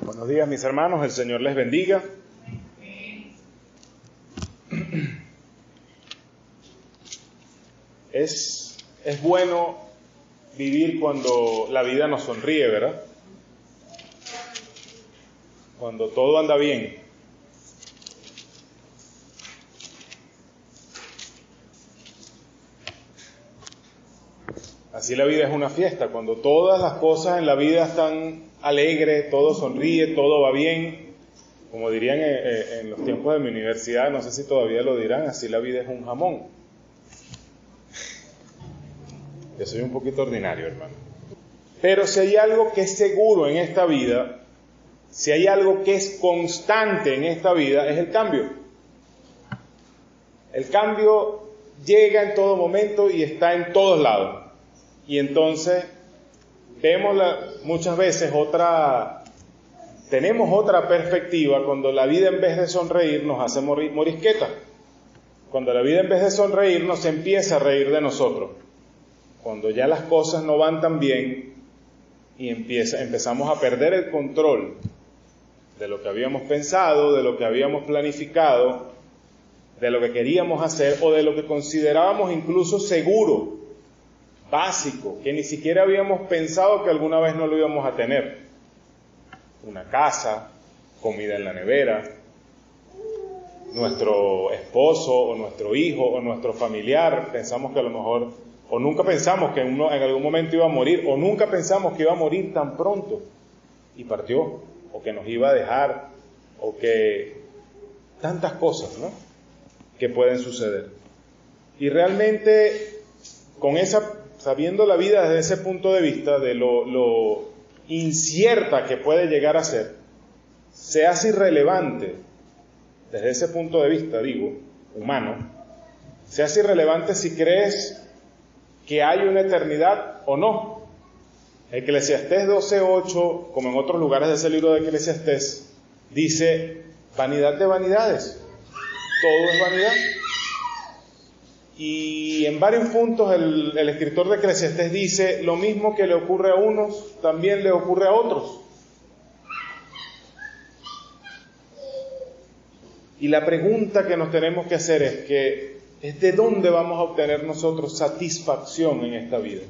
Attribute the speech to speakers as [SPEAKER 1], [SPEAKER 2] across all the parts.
[SPEAKER 1] Buenos días, mis hermanos, el Señor les bendiga. Es bueno vivir cuando la vida nos sonríe, ¿verdad? Cuando todo anda bien. Así la vida es una fiesta, cuando todas las cosas en la vida están alegres, todo sonríe, todo va bien. Como dirían en los tiempos de mi universidad, no sé si todavía lo dirán, así la vida es un jamón. Yo soy un poquito ordinario, hermano. Pero si hay algo que es seguro en esta vida, si hay algo que es constante en esta vida, es el cambio. El cambio llega en todo momento y está en todos lados. Y entonces vemos muchas veces tenemos otra perspectiva cuando la vida en vez de sonreír nos hace morisqueta. Cuando la vida en vez de sonreír nos empieza a reír de nosotros. Cuando ya las cosas no van tan bien y empezamos a perder el control de lo que habíamos pensado, de lo que habíamos planificado, de lo que queríamos hacer o de lo que considerábamos incluso seguro, básico, que ni siquiera habíamos pensado que alguna vez no lo íbamos a tener. Una casa, comida en la nevera, nuestro esposo o nuestro hijo o nuestro familiar, pensamos que a lo mejor, o nunca pensamos que uno en algún momento iba a morir, o nunca pensamos que iba a morir tan pronto y partió, o que nos iba a dejar, o que tantas cosas, ¿no?, que pueden suceder. Y realmente sabiendo la vida desde ese punto de vista, de lo incierta que puede llegar a ser, se hace irrelevante, desde ese punto de vista, humano, se hace irrelevante si crees que hay una eternidad o no. Eclesiastés 12:8, como en otros lugares de ese libro de Eclesiastés, dice, vanidad de vanidades, todo es vanidad. Y en varios puntos el escritor de Eclesiastés dice, lo mismo que le ocurre a unos, también le ocurre a otros. Y la pregunta que nos tenemos que hacer es ¿de dónde vamos a obtener nosotros satisfacción en esta vida?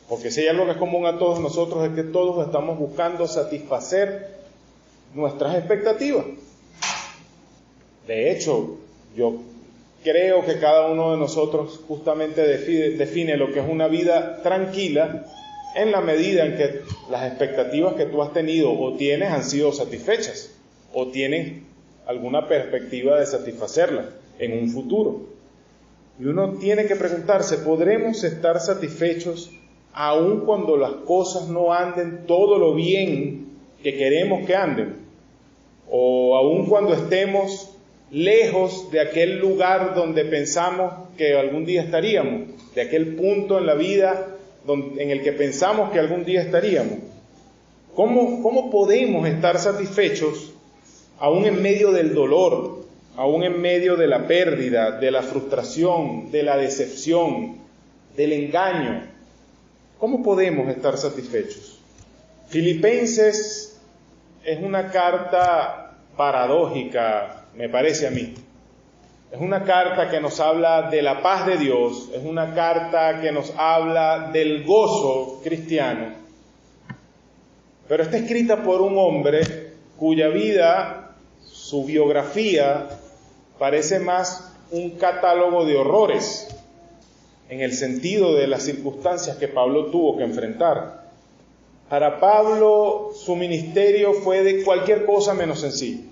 [SPEAKER 1] Porque si hay algo que es común a todos nosotros es que todos estamos buscando satisfacer nuestras expectativas. De hecho, yo creo que cada uno de nosotros justamente define lo que es una vida tranquila en la medida en que las expectativas que tú has tenido o tienes han sido satisfechas o tienes alguna perspectiva de satisfacerlas en un futuro. Y uno tiene que preguntarse, ¿podremos estar satisfechos aun cuando las cosas no anden todo lo bien que queremos que anden? O aun cuando estemos lejos de aquel lugar donde pensamos que algún día estaríamos, de aquel punto en la vida en el que pensamos que algún día estaríamos. ¿Cómo podemos estar satisfechos aún en medio del dolor, aún en medio de la pérdida, de la frustración, de la decepción, del engaño? ¿Cómo podemos estar satisfechos? Filipenses es una carta paradójica, me parece a mí. Es una carta que nos habla de la paz de Dios, es una carta que nos habla del gozo cristiano, pero está escrita por un hombre cuya vida, su biografía, parece más un catálogo de horrores, en el sentido de las circunstancias que Pablo tuvo que enfrentar. Para Pablo, su ministerio fue de cualquier cosa menos sencillo.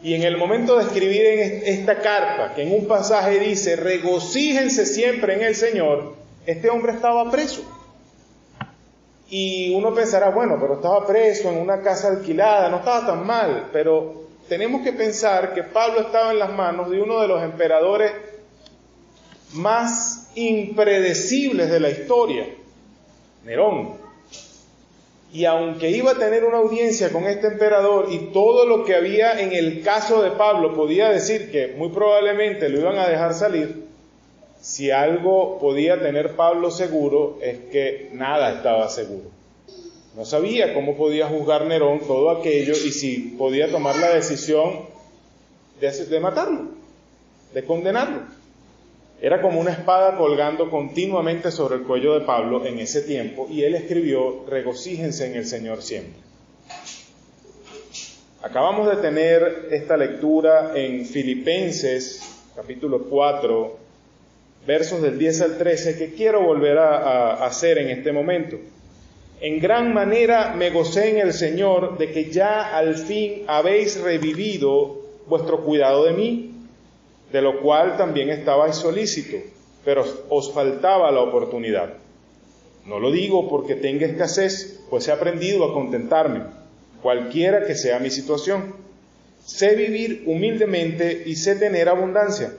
[SPEAKER 1] Y en el momento de escribir en esta carta, que en un pasaje dice, regocíjense siempre en el Señor, este hombre estaba preso. Y uno pensará, bueno, pero estaba preso en una casa alquilada, no estaba tan mal. Pero tenemos que pensar que Pablo estaba en las manos de uno de los emperadores más impredecibles de la historia, Nerón. Y aunque iba a tener una audiencia con este emperador y todo lo que había en el caso de Pablo podía decir que muy probablemente lo iban a dejar salir, si algo podía tener Pablo seguro es que nada estaba seguro. No sabía cómo podía juzgar Nerón todo aquello y si podía tomar la decisión de matarlo, de condenarlo. Era como una espada colgando continuamente sobre el cuello de Pablo en ese tiempo, y él escribió: regocíjense en el Señor siempre. Acabamos de tener esta lectura en Filipenses, capítulo 4, versos del 10 al 13, que quiero volver a hacer en este momento. En gran manera me gocé en el Señor de que ya al fin habéis revivido vuestro cuidado de mí, de lo cual también estabais solícito, pero os faltaba la oportunidad. No lo digo porque tenga escasez, pues he aprendido a contentarme, cualquiera que sea mi situación. Sé vivir humildemente y sé tener abundancia.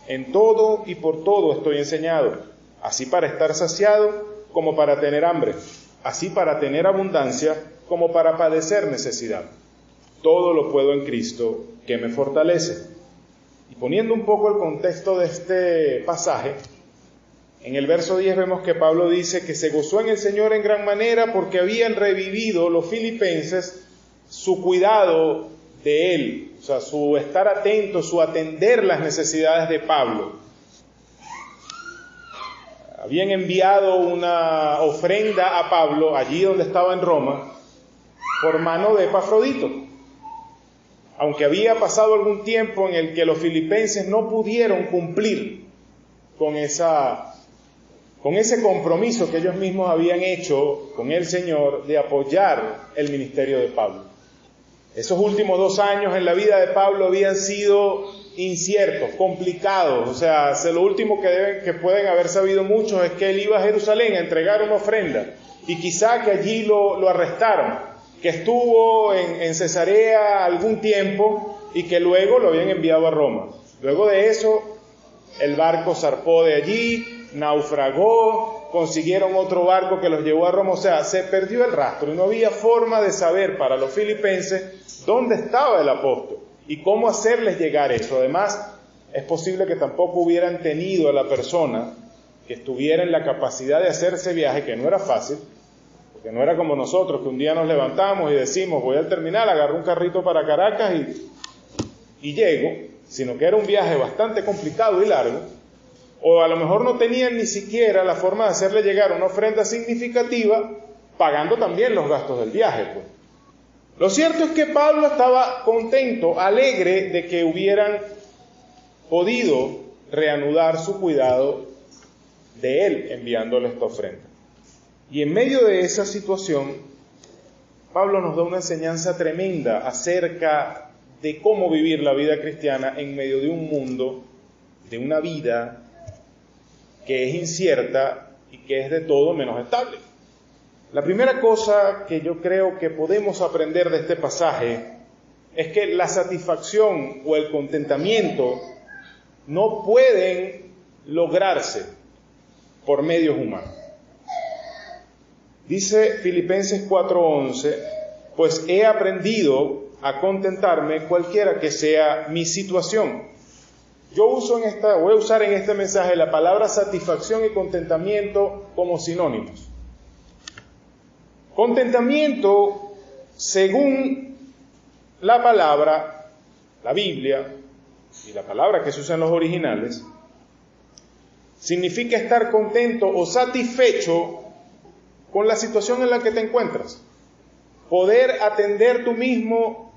[SPEAKER 1] En todo y por todo estoy enseñado, así para estar saciado como para tener hambre, así para tener abundancia como para padecer necesidad. Todo lo puedo en Cristo que me fortalece. Y poniendo un poco el contexto de este pasaje, en el verso 10 vemos que Pablo dice que se gozó en el Señor en gran manera porque habían revivido los filipenses su cuidado de él, o sea, su estar atento, su atender las necesidades de Pablo. Habían enviado una ofrenda a Pablo allí donde estaba en Roma por mano de Epafrodito. Aunque había pasado algún tiempo en el que los filipenses no pudieron cumplir con ese compromiso que ellos mismos habían hecho con el Señor de apoyar el ministerio de Pablo. Esos últimos 2 años en la vida de Pablo habían sido inciertos, complicados. O sea, lo último que pueden haber sabido muchos es que él iba a Jerusalén a entregar una ofrenda y quizá que allí lo arrestaron, que estuvo en Cesarea algún tiempo y que luego lo habían enviado a Roma. Luego de eso, el barco zarpó de allí, naufragó, consiguieron otro barco que los llevó a Roma. O sea, se perdió el rastro y no había forma de saber para los filipenses dónde estaba el apóstol y cómo hacerles llegar eso. Además, es posible que tampoco hubieran tenido a la persona que estuviera en la capacidad de hacer ese viaje, que no era fácil, porque no era como nosotros, que un día nos levantamos y decimos, voy al terminal, agarro un carrito para Caracas y llego, sino que era un viaje bastante complicado y largo, o a lo mejor no tenían ni siquiera la forma de hacerle llegar una ofrenda significativa, pagando también los gastos del viaje, pues. Lo cierto es que Pablo estaba contento, alegre de que hubieran podido reanudar su cuidado de él enviándole esta ofrenda. Y en medio de esa situación, Pablo nos da una enseñanza tremenda acerca de cómo vivir la vida cristiana en medio de un mundo, de una vida que es incierta y que es de todo menos estable. La primera cosa que yo creo que podemos aprender de este pasaje es que la satisfacción o el contentamiento no pueden lograrse por medios humanos. Dice Filipenses 4:11, pues he aprendido a contentarme cualquiera que sea mi situación. Voy a usar en este mensaje la palabra satisfacción y contentamiento como sinónimos. Contentamiento, según la palabra, la Biblia y la palabra que se usa en los originales, significa estar contento o satisfecho con la situación en la que te encuentras. Poder atender tú mismo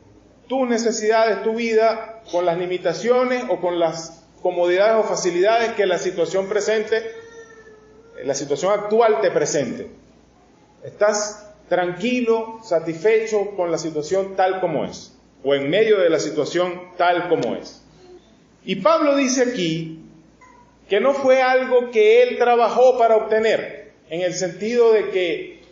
[SPEAKER 1] tus necesidades, tu vida, con las limitaciones o con las comodidades o facilidades que la situación actual te presente. Estás tranquilo, satisfecho con la situación tal como es, o en medio de la situación tal como es. Y Pablo dice aquí que no fue algo que él trabajó para obtener, en el sentido de que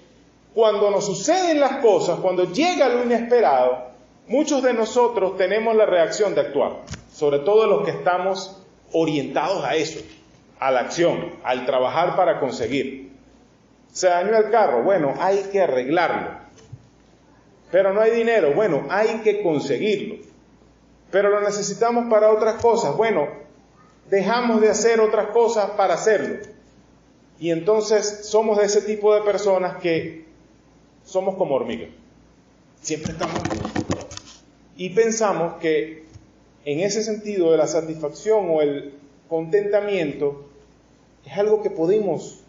[SPEAKER 1] cuando nos suceden las cosas, cuando llega lo inesperado, muchos de nosotros tenemos la reacción de actuar, sobre todo los que estamos orientados a eso, a la acción, al trabajar para conseguir. Se dañó el carro, bueno, hay que arreglarlo. Pero no hay dinero, bueno, hay que conseguirlo. Pero lo necesitamos para otras cosas, bueno, dejamos de hacer otras cosas para hacerlo. Y entonces somos de ese tipo de personas que somos como hormigas. Siempre estamos... Y pensamos que en ese sentido de la satisfacción o el contentamiento es algo que podemos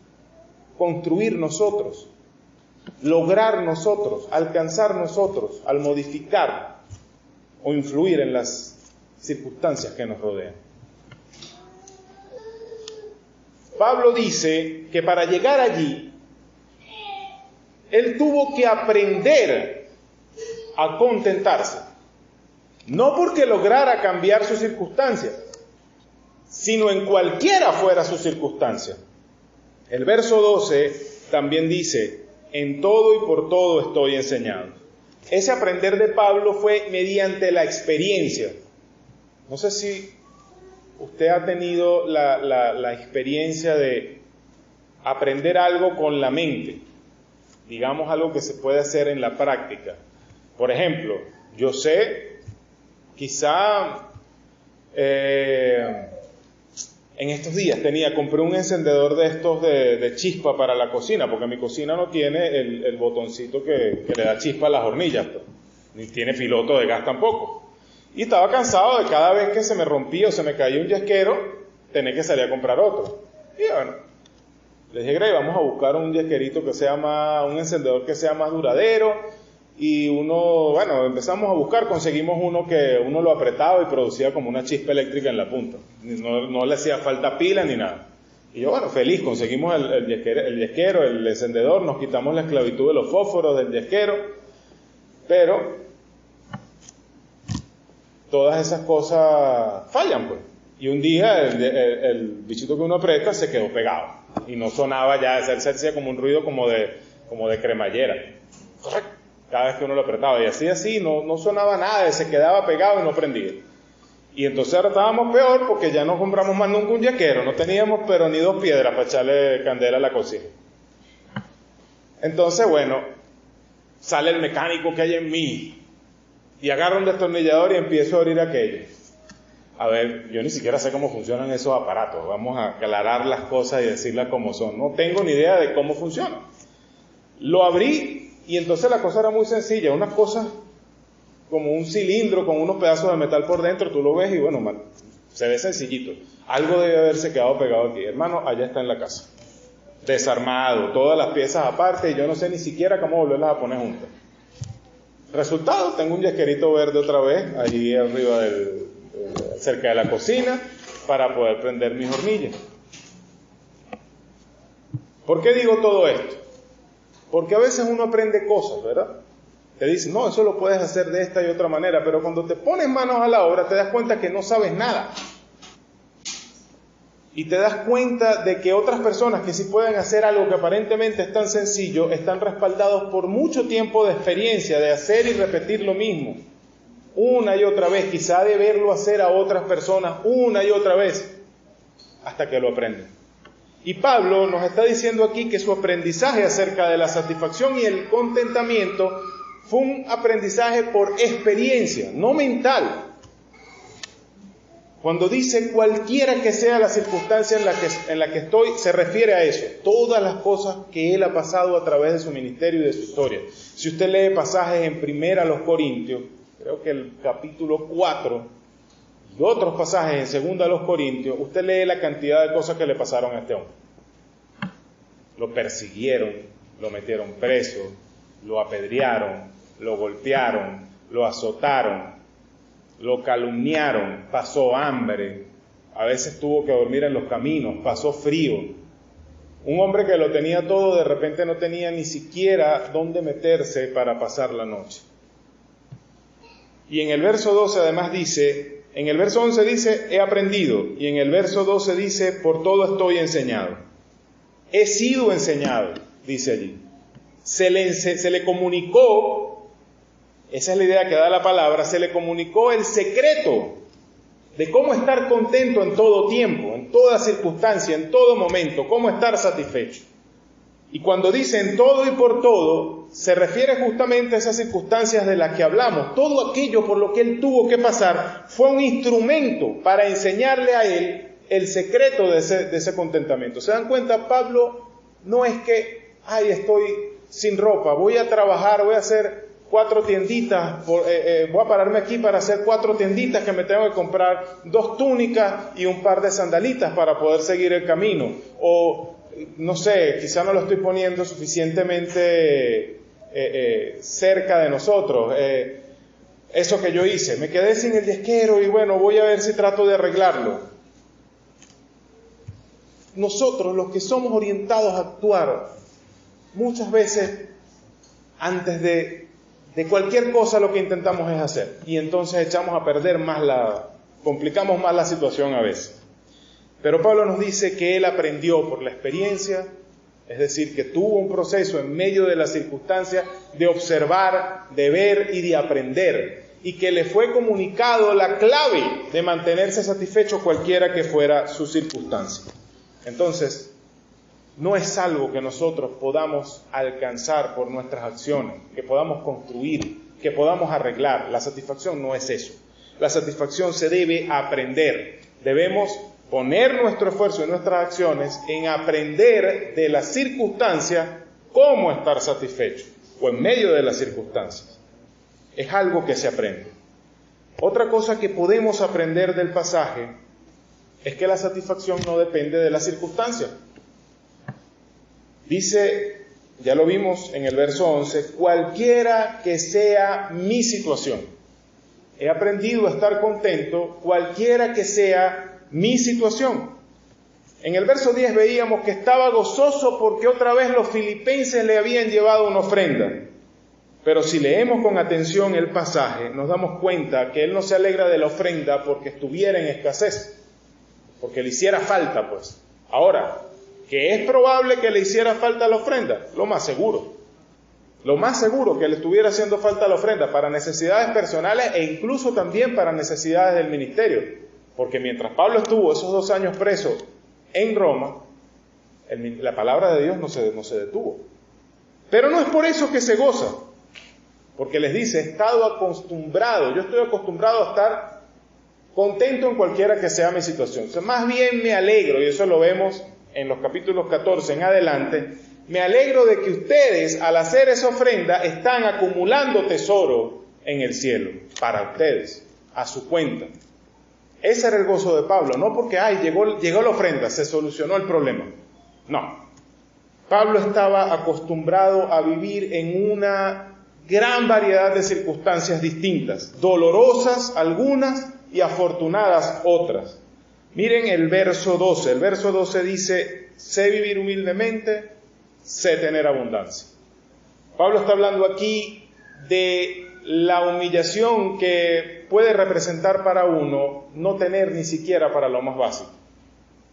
[SPEAKER 1] construir nosotros, lograr nosotros, alcanzar nosotros, al modificar o influir en las circunstancias que nos rodean. Pablo dice que para llegar allí, él tuvo que aprender a contentarse. No porque lograra cambiar su circunstancia, sino en cualquiera fuera su circunstancia. El verso 12 también dice, en todo y por todo estoy enseñado. Ese aprender de Pablo fue mediante la experiencia. No sé si usted ha tenido la experiencia de aprender algo con la mente, digamos algo que se puede hacer en la práctica. Por ejemplo, yo sé, quizá en estos días compré un encendedor de estos de chispa para la cocina, porque mi cocina no tiene el botoncito que le da chispa a las hornillas, pues, ni tiene piloto de gas tampoco. Y estaba cansado de cada vez que se me rompía o se me caía un yesquero, tener que salir a comprar otro. Y bueno, les dije, Grey, vamos a buscar un yesquerito que sea un encendedor que sea más duradero. Y empezamos a buscar, conseguimos uno que uno lo apretaba y producía como una chispa eléctrica en la punta. No le hacía falta pila ni nada. Y yo, feliz, conseguimos el yesquero, el encendedor, nos quitamos la esclavitud de los fósforos del yesquero, pero todas esas cosas fallan, pues. Y un día el bichito que uno aprieta se quedó pegado y no sonaba ya, se hacía como un ruido como de cremallera. Cada vez que uno lo apretaba, y así, no sonaba nada, se quedaba pegado y no prendía. Y entonces ahora estábamos peor porque ya no compramos más nunca un yaquero, no teníamos pero ni 2 piedras para echarle candela a la cocina. Entonces, sale el mecánico que hay en mí, y agarro un destornillador y empiezo a abrir aquello. A ver, yo ni siquiera sé cómo funcionan esos aparatos, vamos a aclarar las cosas y decirlas como son. No tengo ni idea de cómo funciona. Lo abrí, y entonces la cosa era muy sencilla, unas cosas como un cilindro con unos pedazos de metal por dentro, tú lo ves y se ve sencillito. Algo debe haberse quedado pegado aquí. Hermano, allá está en la casa. Desarmado, todas las piezas aparte, y yo no sé ni siquiera cómo volverlas a poner juntas. Resultado, tengo un yesquerito verde otra vez, allí arriba cerca de la cocina, para poder prender mis hornillas. ¿Por qué digo todo esto? Porque a veces uno aprende cosas, ¿verdad? Te dicen, no, eso lo puedes hacer de esta y otra manera, pero cuando te pones manos a la obra te das cuenta que no sabes nada. Y te das cuenta de que otras personas que sí pueden hacer algo que aparentemente es tan sencillo, están respaldados por mucho tiempo de experiencia, de hacer y repetir lo mismo, una y otra vez, quizá de verlo hacer a otras personas una y otra vez, hasta que lo aprenden. Y Pablo nos está diciendo aquí que su aprendizaje acerca de la satisfacción y el contentamiento fue un aprendizaje por experiencia, no mental. Cuando dice cualquiera que sea la circunstancia en la que estoy, se refiere a eso. Todas las cosas que él ha pasado a través de su ministerio y de su historia. Si usted lee pasajes en 1 Corintios, creo que el capítulo 4, y otros pasajes en 2 Corintios, usted lee la cantidad de cosas que le pasaron a este hombre. Lo persiguieron, lo metieron preso, lo apedrearon, lo golpearon, lo azotaron, lo calumniaron, pasó hambre, a veces tuvo que dormir en los caminos, pasó frío. Un hombre que lo tenía todo, de repente no tenía ni siquiera dónde meterse para pasar la noche. Y en el verso 12 además dice, en el verso 11 dice, he aprendido, y en el verso 12 dice, por todo estoy enseñado. He sido enseñado, dice allí. Se le comunicó, esa es la idea que da la palabra, se le comunicó el secreto de cómo estar contento en todo tiempo, en toda circunstancia, en todo momento, cómo estar satisfecho. Y cuando dice en todo y por todo, se refiere justamente a esas circunstancias de las que hablamos. Todo aquello por lo que él tuvo que pasar fue un instrumento para enseñarle a él el secreto de ese contentamiento. ¿Se dan cuenta? Pablo no es que, estoy sin ropa, voy a trabajar, voy a hacer 4 tienditas, voy a pararme aquí para hacer 4 tienditas que me tengo que comprar 2 túnicas y un par de sandalitas para poder seguir el camino. O, no sé, quizá no lo estoy poniendo suficientemente cerca de nosotros. Eso que yo hice, me quedé sin el yesquero y bueno, voy a ver si trato de arreglarlo. Nosotros, los que somos orientados a actuar, muchas veces, antes de cualquier cosa, lo que intentamos es hacer. Y entonces echamos a perder complicamos más la situación a veces. Pero Pablo nos dice que él aprendió por la experiencia, es decir, que tuvo un proceso en medio de las circunstancias de observar, de ver y de aprender, y que le fue comunicado la clave de mantenerse satisfecho cualquiera que fuera su circunstancia. Entonces, no es algo que nosotros podamos alcanzar por nuestras acciones, que podamos construir, que podamos arreglar. La satisfacción no es eso. La satisfacción se debe aprender. Debemos poner nuestro esfuerzo y nuestras acciones en aprender de las circunstancias cómo estar satisfecho, o en medio de las circunstancias. Es algo que se aprende. Otra cosa que podemos aprender del pasaje es que la satisfacción no depende de las circunstancias. Dice, ya lo vimos en el verso 11, cualquiera que sea mi situación. He aprendido a estar contento cualquiera que sea mi situación. En el verso 10 veíamos que estaba gozoso porque otra vez los filipenses le habían llevado una ofrenda. Pero si leemos con atención el pasaje, nos damos cuenta que él no se alegra de la ofrenda porque estuviera en escasez, porque le hiciera falta, pues. Ahora, ¿que es probable que le hiciera falta la ofrenda? Lo más seguro que le estuviera haciendo falta la ofrenda para necesidades personales e incluso también para necesidades del ministerio. Porque mientras Pablo estuvo esos 2 años preso en Roma, la palabra de Dios no se detuvo. Pero no es por eso que se goza, porque les dice, he estado acostumbrado, yo estoy acostumbrado a estar contento en cualquiera que sea mi situación. O sea, más bien me alegro, y eso lo vemos en los capítulos 14 en adelante, me alegro de que ustedes, al hacer esa ofrenda, están acumulando tesoro en el cielo, para ustedes, a su cuenta. Ese era el gozo de Pablo, no porque, llegó la ofrenda, se solucionó el problema. No. Pablo estaba acostumbrado a vivir en una gran variedad de circunstancias distintas, dolorosas algunas y afortunadas otras. Miren el verso 12. El verso 12 dice, sé vivir humildemente, sé tener abundancia. Pablo está hablando aquí de la humillación que puede representar para uno no tener ni siquiera para lo más básico.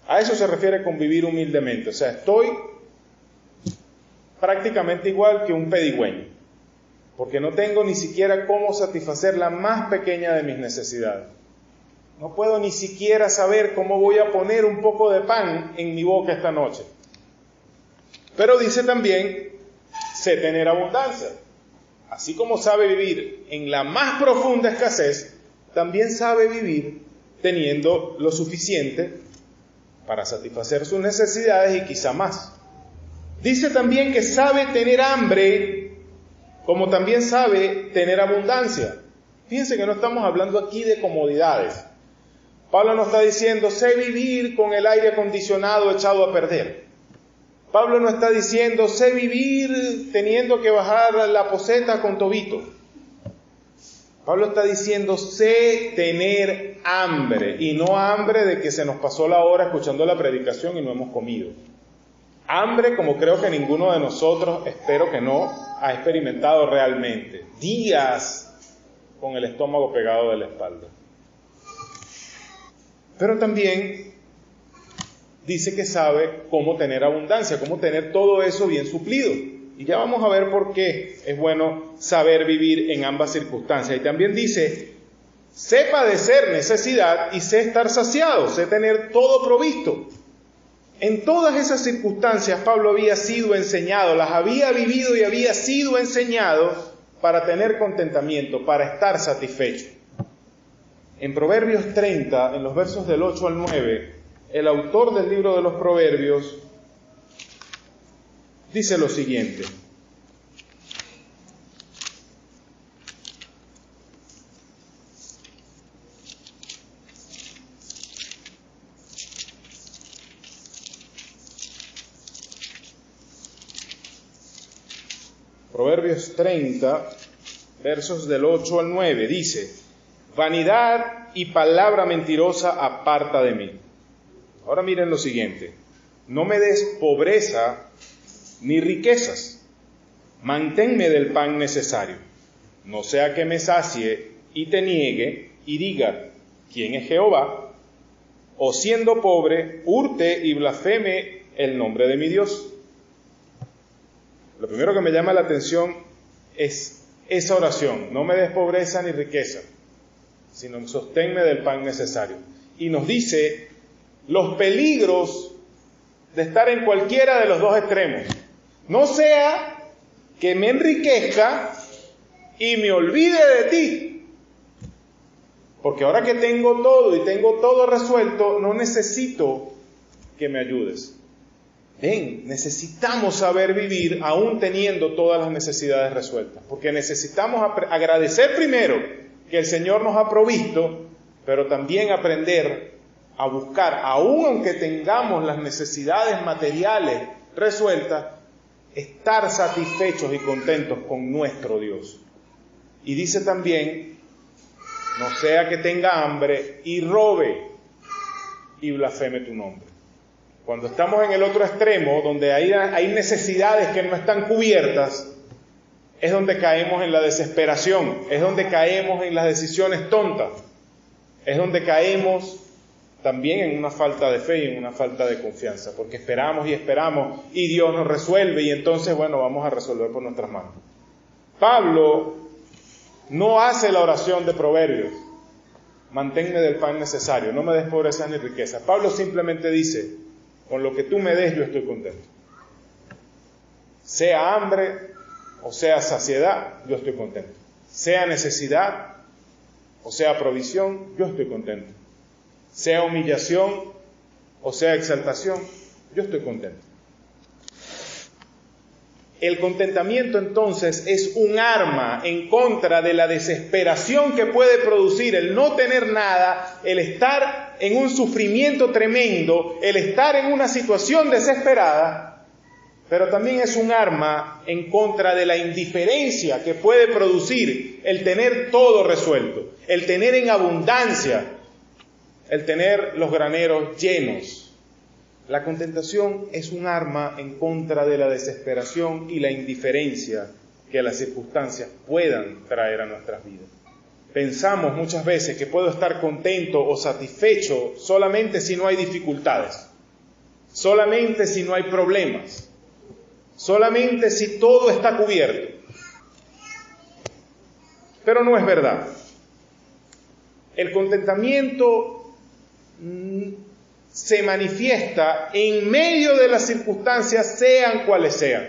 [SPEAKER 1] A eso se refiere con vivir humildemente. O sea, estoy prácticamente igual que un pedigüeño, porque no tengo ni siquiera cómo satisfacer la más pequeña de mis necesidades. No puedo ni siquiera saber cómo voy a poner un poco de pan en mi boca esta noche. Pero dice también, sé tener abundancia. Así como sabe vivir en la más profunda escasez, también sabe vivir teniendo lo suficiente para satisfacer sus necesidades y quizá más. Dice también que sabe tener hambre, como también sabe tener abundancia. Fíjense que no estamos hablando aquí de comodidades. Pablo no está diciendo, sé vivir con el aire acondicionado echado a perder. Pablo no está diciendo, sé vivir teniendo que bajar la poseta con tobito. Pablo está diciendo, sé tener hambre, y no hambre de que se nos pasó la hora escuchando la predicación y no hemos comido. Hambre como creo que ninguno de nosotros, espero que no, ha experimentado realmente. Días con el estómago pegado de la espalda. Pero también dice que sabe cómo tener abundancia, cómo tener todo eso bien suplido. Y ya vamos a ver por qué es bueno saber vivir en ambas circunstancias. Y también dice, sé padecer necesidad y sé estar saciado, sé tener todo provisto. En todas esas circunstancias Pablo había sido enseñado, las había vivido y había sido enseñado para tener contentamiento, para estar satisfecho. En Proverbios 30, en los versos del 8 al 9, el autor del libro de los Proverbios dice lo siguiente: Proverbios 30, versos del 8 al 9, dice: vanidad y palabra mentirosa aparta de mí. Ahora miren lo siguiente: no me des pobreza ni riquezas, manténme del pan necesario, no sea que me sacie y te niegue y diga: ¿quién es Jehová? O siendo pobre, hurte y blasfeme el nombre de mi Dios. Lo primero que me llama la atención es esa oración: no me des pobreza ni riqueza, sino sosténme del pan necesario. Y nos dice los peligros de estar en cualquiera de los dos extremos. No sea que me enriquezca y me olvide de ti. Porque ahora que tengo todo y tengo todo resuelto, no necesito que me ayudes. Ven, necesitamos saber vivir aún teniendo todas las necesidades resueltas. Porque necesitamos agradecer primero que el Señor nos ha provisto, pero también aprender a buscar, aún aunque tengamos las necesidades materiales resueltas, estar satisfechos y contentos con nuestro Dios. Y dice también: no sea que tenga hambre y robe y blasfeme tu nombre. Cuando estamos en el otro extremo, donde hay necesidades que no están cubiertas, es donde caemos en la desesperación, es donde caemos en las decisiones tontas, es donde caemos también en una falta de fe y en una falta de confianza, porque esperamos y Dios nos resuelve, y entonces, bueno, vamos a resolver por nuestras manos. Pablo no hace la oración de Proverbios: manténme del pan necesario, no me des pobreza ni riqueza. Pablo simplemente dice: con lo que tú me des yo estoy contento. Sea hambre o sea saciedad, yo estoy contento. Sea necesidad o sea provisión, yo estoy contento. Sea humillación o sea exaltación, yo estoy contento. El contentamiento entonces es un arma en contra de la desesperación que puede producir el no tener nada, el estar en un sufrimiento tremendo, el estar en una situación desesperada, pero también es un arma en contra de la indiferencia que puede producir el tener todo resuelto, el tener en abundancia, el tener los graneros llenos. La contentación es un arma en contra de la desesperación y la indiferencia que las circunstancias puedan traer a nuestras vidas. Pensamos muchas veces que puedo estar contento o satisfecho solamente si no hay dificultades, solamente si no hay problemas, solamente si todo está cubierto. Pero no es verdad. El contentamiento se manifiesta en medio de las circunstancias, sean cuales sean.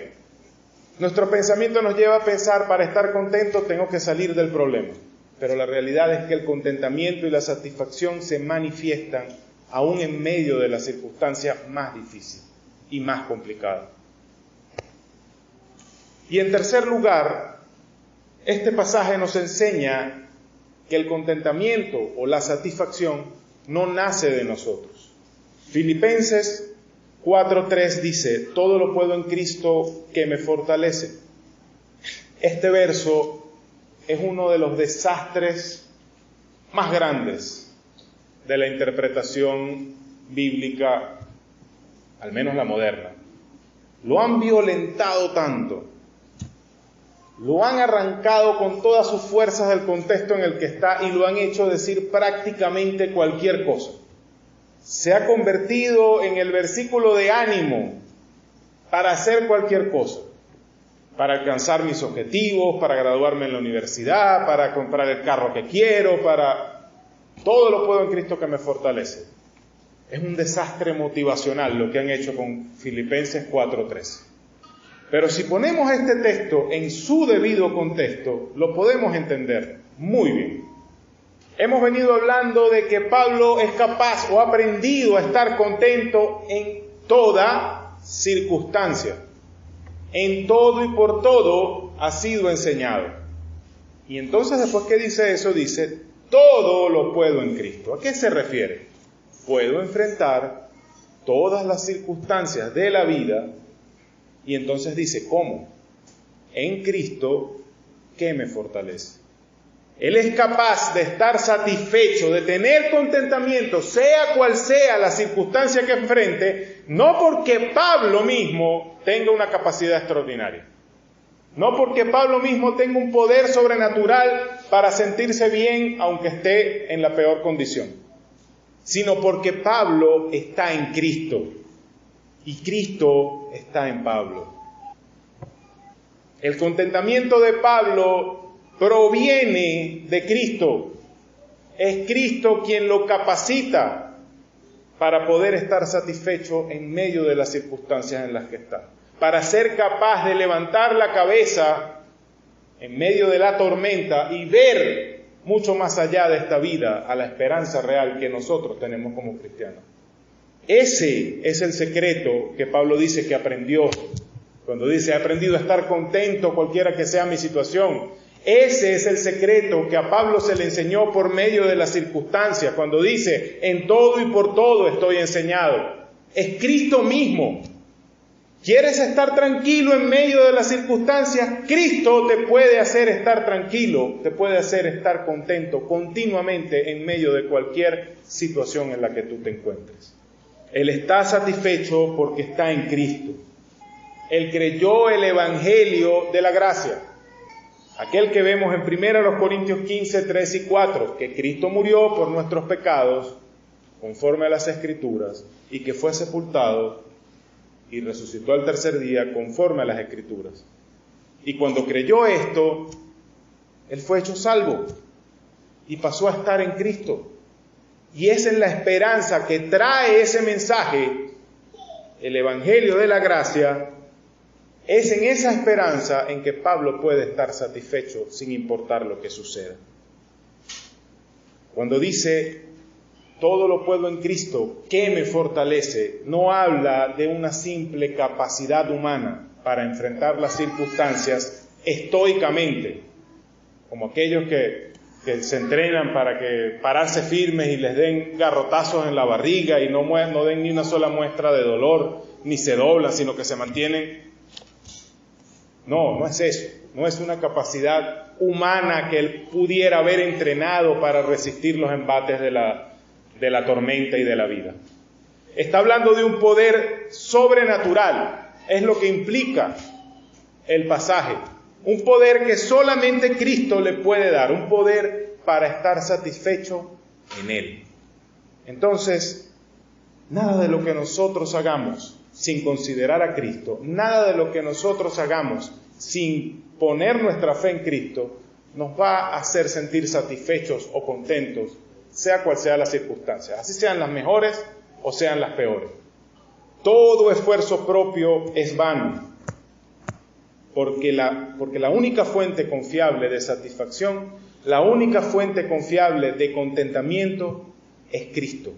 [SPEAKER 1] Nuestro pensamiento nos lleva a pensar: para estar contento tengo que salir del problema. Pero la realidad es que el contentamiento y la satisfacción se manifiestan aún en medio de las circunstancias más difíciles y más complicadas. Y en tercer lugar, este pasaje nos enseña que el contentamiento o la satisfacción no nace de nosotros. Filipenses 4:3 dice: todo lo puedo en Cristo que me fortalece. Este verso es uno de los desastres más grandes de la interpretación bíblica, al menos la moderna. Lo han violentado tanto, lo han arrancado con todas sus fuerzas del contexto en el que está y lo han hecho decir prácticamente cualquier cosa. Se ha convertido en el versículo de ánimo para hacer cualquier cosa, para alcanzar mis objetivos, para graduarme en la universidad, para comprar el carro que quiero, para todo lo puedo en Cristo que me fortalece. Es un desastre motivacional lo que han hecho con Filipenses 4:13. Pero si ponemos este texto en su debido contexto, lo podemos entender muy bien. Hemos venido hablando de que Pablo es capaz o ha aprendido a estar contento en toda circunstancia. En todo y por todo ha sido enseñado. Y entonces después que dice eso, dice: todo lo puedo en Cristo. ¿A qué se refiere? Puedo enfrentar todas las circunstancias de la vida. Y entonces dice: ¿cómo? en Cristo que me fortalece. Él es capaz de estar satisfecho, de tener contentamiento, sea cual sea la circunstancia que enfrente, no porque Pablo mismo tenga una capacidad extraordinaria, no porque Pablo mismo tenga un poder sobrenatural para sentirse bien aunque esté en la peor condición, sino porque Pablo está en Cristo y Cristo está en Pablo. El contentamiento de Pablo proviene de Cristo. Es Cristo quien lo capacita para poder estar satisfecho en medio de las circunstancias en las que está, para ser capaz de levantar la cabeza en medio de la tormenta y ver mucho más allá de esta vida a la esperanza real que nosotros tenemos como cristianos. Ese es el secreto que Pablo dice que aprendió. Cuando dice, he aprendido a estar contento cualquiera que sea mi situación. Ese es el secreto que a Pablo se le enseñó por medio de las circunstancias. Cuando dice, en todo y por todo estoy enseñado. Es Cristo mismo. ¿Quieres estar tranquilo en medio de las circunstancias? Cristo te puede hacer estar tranquilo, te puede hacer estar contento continuamente en medio de cualquier situación en la que tú te encuentres. Él está satisfecho porque está en Cristo. Él creyó el Evangelio de la gracia. Aquel que vemos en 1 Corintios 15, 3 y 4, que Cristo murió por nuestros pecados, conforme a las Escrituras, y que fue sepultado y resucitó al tercer día, conforme a las Escrituras. Y cuando creyó esto, él fue hecho salvo y pasó a estar en Cristo. Y es en la esperanza que trae ese mensaje, el Evangelio de la gracia. Es en esa esperanza en que Pablo puede estar satisfecho sin importar lo que suceda. Cuando dice, todo lo puedo en Cristo que me fortalece, no habla de una simple capacidad humana para enfrentar las circunstancias estoicamente, como aquellos que se entrenan para que pararse firmes y les den garrotazos en la barriga y no den ni una sola muestra de dolor, ni se doblan, sino que se mantienen. No es eso, no es una capacidad humana que él pudiera haber entrenado para resistir los embates de la tormenta y de la vida. Está hablando de un poder sobrenatural, es lo que implica el pasaje. Un poder que solamente Cristo le puede dar, un poder para estar satisfecho en Él. Entonces, nada de lo que nosotros hagamos sin considerar a Cristo, nada de lo que nosotros hagamos sin poner nuestra fe en Cristo, nos va a hacer sentir satisfechos o contentos, sea cual sea la circunstancia, así sean las mejores o sean las peores. Todo esfuerzo propio es vano, porque la única fuente confiable de satisfacción, la única fuente confiable de contentamiento es Cristo.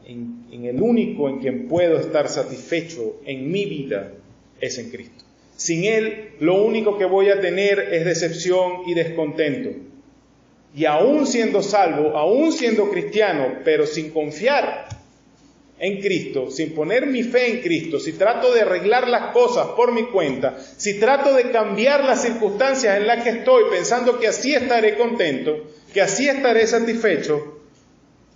[SPEAKER 1] En el único en quien puedo estar satisfecho en mi vida es en Cristo. Sin Él, lo único que voy a tener es decepción y descontento. Y aún siendo salvo, aún siendo cristiano, pero sin confiar en Cristo, sin poner mi fe en Cristo, si trato de arreglar las cosas por mi cuenta, si trato de cambiar las circunstancias en las que estoy pensando que así estaré contento, que así estaré satisfecho,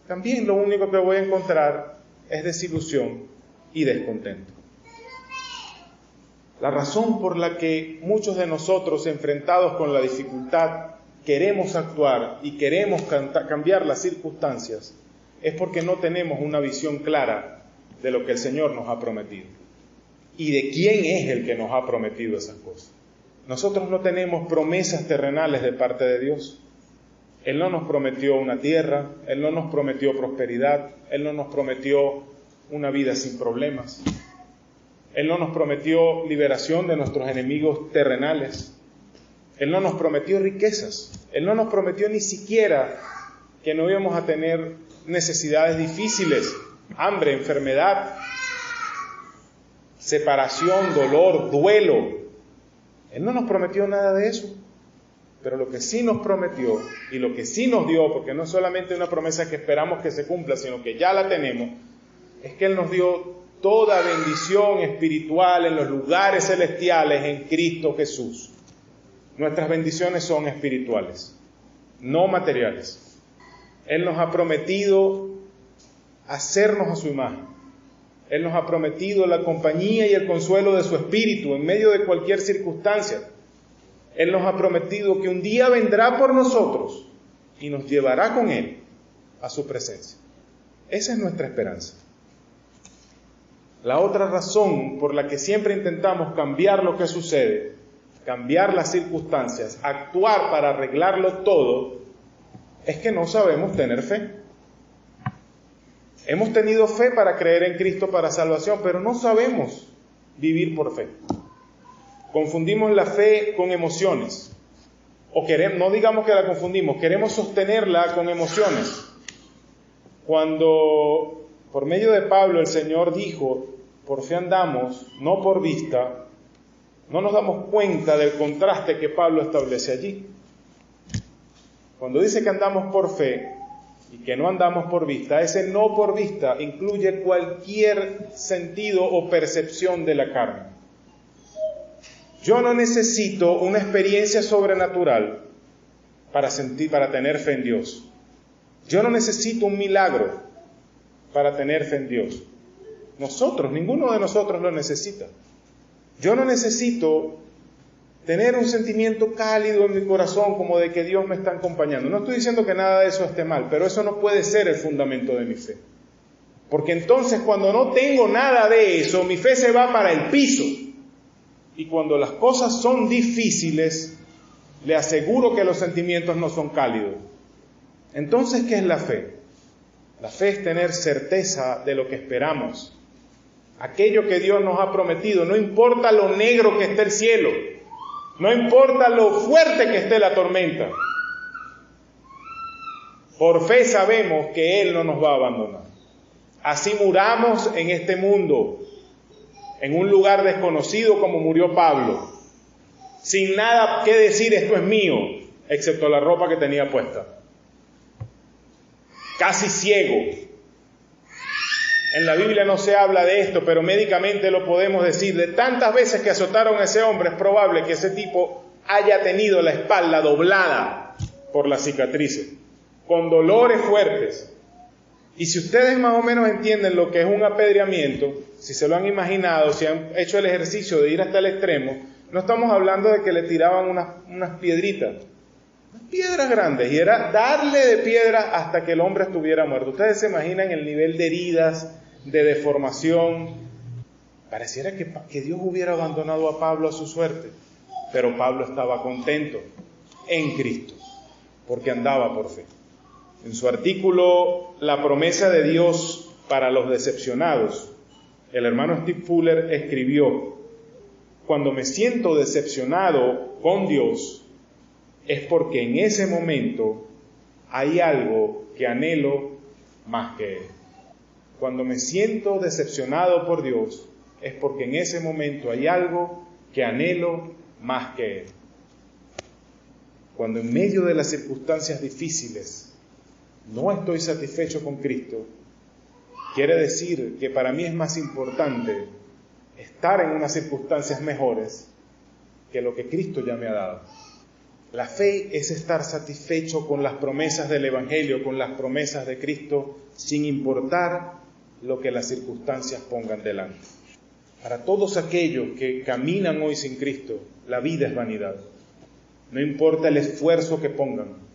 [SPEAKER 1] también lo único que voy a encontrar es desilusión y descontento. La razón por la que muchos de nosotros, enfrentados con la dificultad, queremos actuar y queremos cambiar las circunstancias, es porque no tenemos una visión clara de lo que el Señor nos ha prometido y de quién es el que nos ha prometido esas cosas. Nosotros no tenemos promesas terrenales de parte de Dios. Él no nos prometió una tierra, Él no nos prometió prosperidad, Él no nos prometió una vida sin problemas. Él no nos prometió liberación de nuestros enemigos terrenales. Él no nos prometió riquezas. Él no nos prometió ni siquiera que no íbamos a tener necesidades difíciles, hambre, enfermedad, separación, dolor, duelo. Él no nos prometió nada de eso. Pero lo que sí nos prometió y lo que sí nos dio, porque no es solamente una promesa que esperamos que se cumpla, sino que ya la tenemos, es que Él nos dio toda bendición espiritual en los lugares celestiales en Cristo Jesús. Nuestras bendiciones son espirituales, no materiales. Él nos ha prometido hacernos a su imagen. Él nos ha prometido la compañía y el consuelo de su Espíritu en medio de cualquier circunstancia. Él nos ha prometido que un día vendrá por nosotros y nos llevará con Él a su presencia. Esa es nuestra esperanza. La otra razón por la que siempre intentamos cambiar lo que sucede, cambiar las circunstancias, actuar para arreglarlo todo, es que no sabemos tener fe. Hemos tenido fe para creer en Cristo para salvación, pero no sabemos vivir por fe. Confundimos la fe con emociones. No digamos que la confundimos, queremos sostenerla con emociones. Cuando por medio de Pablo el Señor dijo, por fe andamos, no por vista, no nos damos cuenta del contraste que Pablo establece allí. Cuando dice que andamos por fe y que no andamos por vista, ese no por vista incluye cualquier sentido o percepción de la carne. Yo no necesito una experiencia sobrenatural para tener fe en Dios. Yo no necesito un milagro para tener fe en Dios. Ninguno de nosotros lo necesita. Yo no necesito tener un sentimiento cálido en mi corazón como de que Dios me está acompañando. No estoy diciendo que nada de eso esté mal, pero eso no puede ser el fundamento de mi fe. Porque entonces cuando no tengo nada de eso, mi fe se va para el piso. Y cuando las cosas son difíciles, le aseguro que los sentimientos no son cálidos. Entonces, ¿qué es la fe? La fe es tener certeza de lo que esperamos. Aquello que Dios nos ha prometido, no importa lo negro que esté el cielo, no importa lo fuerte que esté la tormenta. Por fe sabemos que Él no nos va a abandonar. Así muramos en este mundo, en un lugar desconocido como murió Pablo, sin nada que decir, esto es mío, excepto la ropa que tenía puesta. Casi ciego. En la Biblia no se habla de esto, pero médicamente lo podemos decir. De tantas veces que azotaron a ese hombre, es probable que ese tipo haya tenido la espalda doblada por las cicatrices, con dolores fuertes. Y si ustedes más o menos entienden lo que es un apedreamiento, si se lo han imaginado, si han hecho el ejercicio de ir hasta el extremo, no estamos hablando de que le tiraban unas piedritas, unas piedras grandes, y era darle de piedra hasta que el hombre estuviera muerto. Ustedes se imaginan el nivel de heridas, de deformación. Pareciera que Dios hubiera abandonado a Pablo a su suerte, pero Pablo estaba contento en Cristo, porque andaba por fe. En su artículo La promesa de Dios para los decepcionados, el hermano Steve Fuller escribió: cuando me siento decepcionado con Dios, es porque en ese momento hay algo que anhelo más que Él. Cuando me siento decepcionado por Dios, es porque en ese momento hay algo que anhelo más que Él. Cuando en medio de las circunstancias difíciles no estoy satisfecho con Cristo, quiere decir que para mí es más importante estar en unas circunstancias mejores que lo que Cristo ya me ha dado. La fe es estar satisfecho con las promesas del Evangelio, con las promesas de Cristo, sin importar lo que las circunstancias pongan delante. Para todos aquellos que caminan hoy sin Cristo, la vida es vanidad. No importa el esfuerzo que pongan,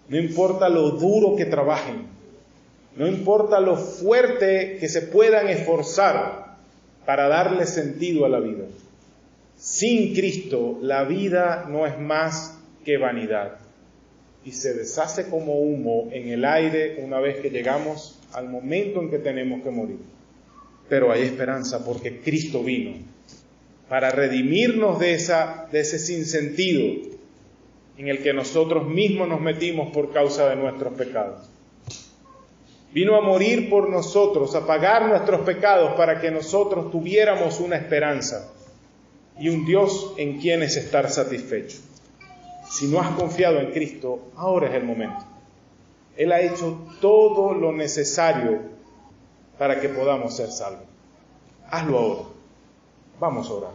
[SPEAKER 1] no importa lo duro que trabajen, no importa lo fuerte que se puedan esforzar para darle sentido a la vida. Sin Cristo, la vida no es más que vanidad y se deshace como humo en el aire una vez que llegamos al momento en que tenemos que morir. Pero hay esperanza porque Cristo vino para redimirnos de ese sinsentido en el que nosotros mismos nos metimos por causa de nuestros pecados. Vino a morir por nosotros, a pagar nuestros pecados para que nosotros tuviéramos una esperanza y un Dios en quienes estar satisfecho. Si no has confiado en Cristo, ahora es el momento. Él ha hecho todo lo necesario para que podamos ser salvos. hazlo ahora. Vamos a orar.